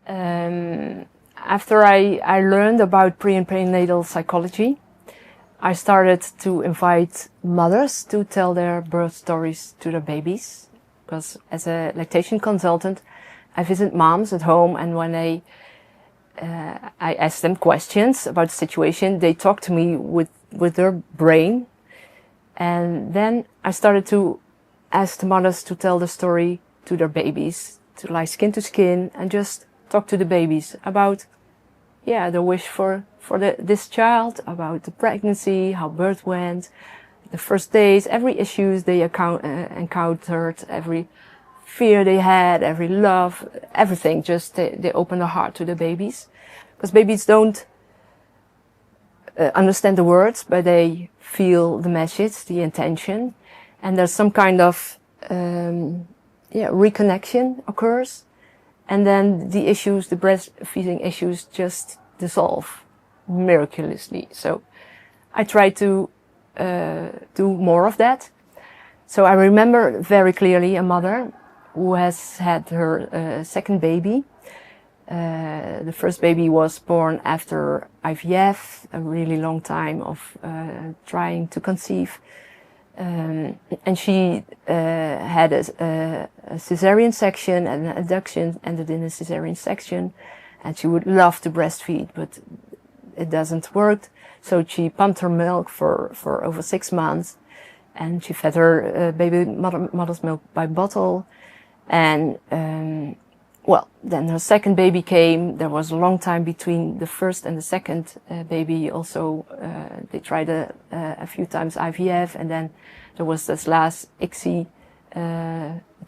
After I learned about pre and perinatal psychology, I started to invite mothers to tell their birth stories to their babies. Because as a lactation consultant, I visit moms at home, and when I ask them questions about the situation, they talk to me with their brain. And then I started to ask the mothers to tell the story to their babies, to lie skin to skin and just talk to the babies about, their wish for this child, about the pregnancy, how birth went, the first days, every issues they encountered, every fear they had, every love, everything. Just they open their heart to the babies, because babies don't understand the words, but they feel the message, the intention, and there's some kind of reconnection occurs, and then the issues, the breastfeeding issues, just dissolve miraculously. So I try to do more of that. So I remember very clearly a mother who has had her second baby. The first baby was born after IVF, a really long time of trying to conceive. And she had a cesarean section, and an adduction ended in a cesarean section. And she would love to breastfeed, but it doesn't work. So she pumped her milk for over 6 months, and she fed her mother's milk by bottle. And then her second baby came. There was a long time between the first and the second baby. Also, they tried a few times IVF, and then there was this last ICSI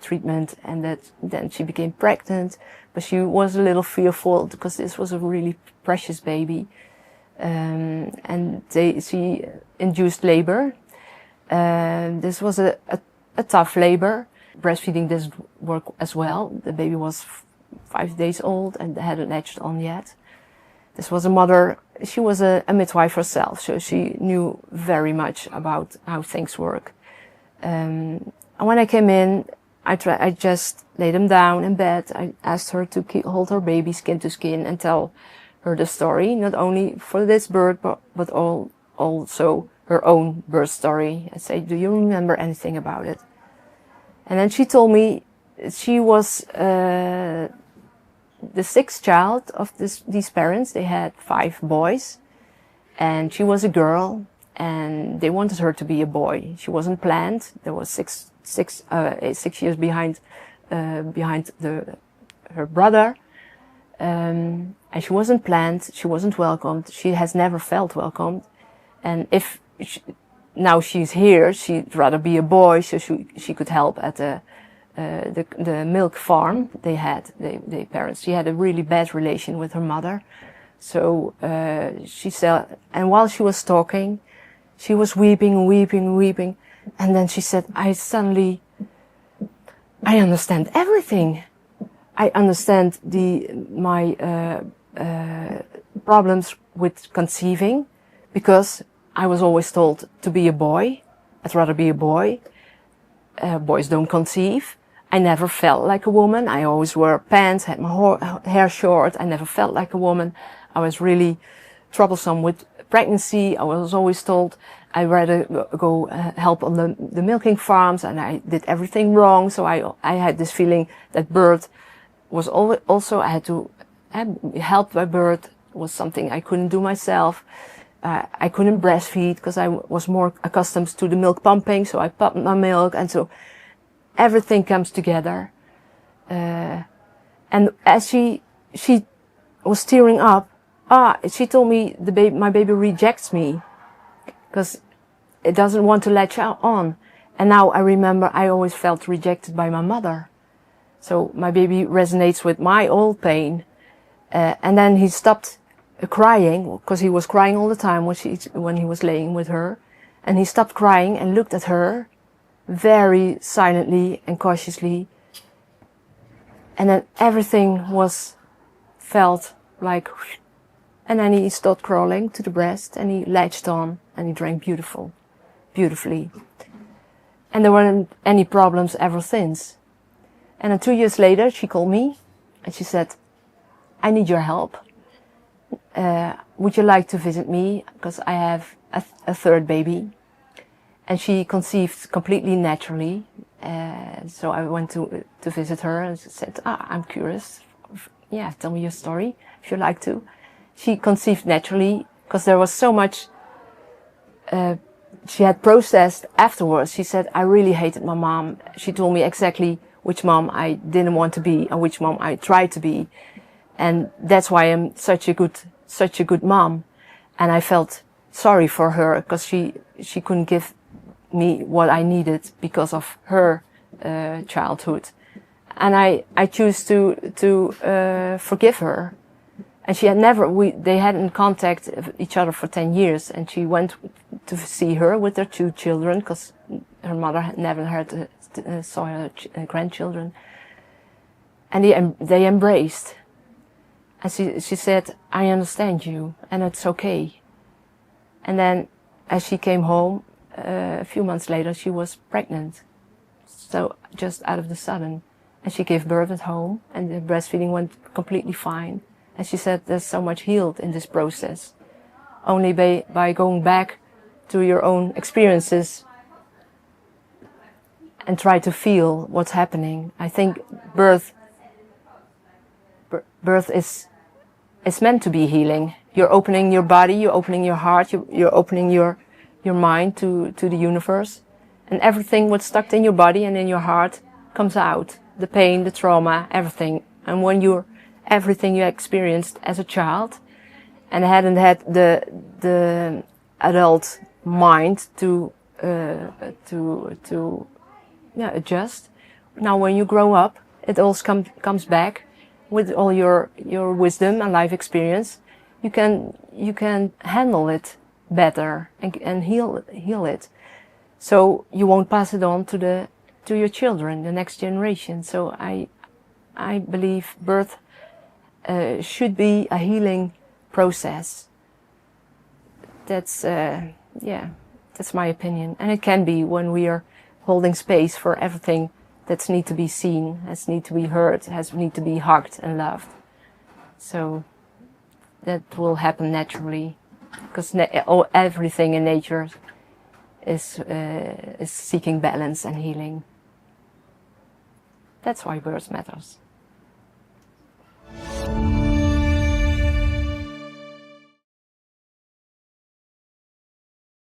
treatment, and then she became pregnant. But she was a little fearful because this was a really precious baby, and she induced labor. This was a tough labor. Breastfeeding didn't work as well. The baby was 5 days old and hadn't latched on yet. This was a mother. She was a midwife herself, so she knew very much about how things work. And when I came in, I just laid him down in bed. I asked her to hold her baby skin to skin and tell her the story, not only for this birth, but also her own birth story. I say, do you remember anything about it? And then she told me she was the sixth child of these parents. They had 5 boys, and she was a girl, and they wanted her to be a boy. She wasn't planned. There was 6 years behind her brother, and she wasn't planned. She wasn't welcomed. She has never felt welcomed, and now she's here, she'd rather be a boy, so she could help at the milk farm they had, the parents. She had a really bad relation with her mother. So she said, and while she was talking, she was weeping. And then she said, I understand everything. I understand my problems with conceiving, because I was always told to be a boy. I'd rather be a boy. Boys don't conceive. I never felt like a woman. I always wore pants, had my hair short. I never felt like a woman. I was really troublesome with pregnancy. I was always told I'd rather go help on the milking farms, and I did everything wrong. So I had this feeling that birth was also, I had to help by birth, was something I couldn't do myself. I couldn't breastfeed because I was more accustomed to the milk pumping, so I pumped my milk, and so everything comes together. And as she was tearing up, she told me my baby rejects me because it doesn't want to latch on. And now I remember I always felt rejected by my mother. So my baby resonates with my old pain. And then he stopped crying, because he was crying all the time when he was laying with her. And he stopped crying and looked at her very silently and cautiously. And then everything felt like, and then he started crawling to the breast, and he latched on, and he drank beautifully. And there weren't any problems ever since. And then 2 years later, she called me, and she said, I need your help. Would you like to visit me? Because I have a third baby. And she conceived completely naturally. So I went to visit her and said, I'm curious. Yeah, tell me your story, if you like to. She conceived naturally because there was so much she had processed afterwards. She said, I really hated my mom. She told me exactly which mom I didn't want to be and which mom I tried to be. And that's why I'm such a good mom. And I felt sorry for her because she couldn't give me what I needed because of her childhood. And I choose to forgive her. And she had they hadn't contacted each other for 10 years. And she went to see her with their 2 children because her mother had never saw her grandchildren. And they embraced. And she said, I understand you and it's okay. And then as she came home, a few months later, she was pregnant. So just out of the sudden. And she gave birth at home and the breastfeeding went completely fine. And she said there's so much healed in this process. Only by going back to your own experiences and try to feel what's happening. I think birth is meant to be healing. You're opening your body, you're opening your heart, you're opening your mind to the universe. And everything what's stuck in your body and in your heart comes out. The pain, the trauma, everything. And when everything you experienced as a child and hadn't had the adult mind to adjust. Now when you grow up, it all comes back with all your wisdom and life experience. You can handle it better and heal it. So you won't pass it on to your children, the next generation. So I believe birth should be a healing process. That's my opinion. And it can be when we are holding space for everything that needs to be seen, has need to be heard, has need to be hugged and loved. So that will happen naturally, because everything in nature is seeking balance and healing. That's why birth matters.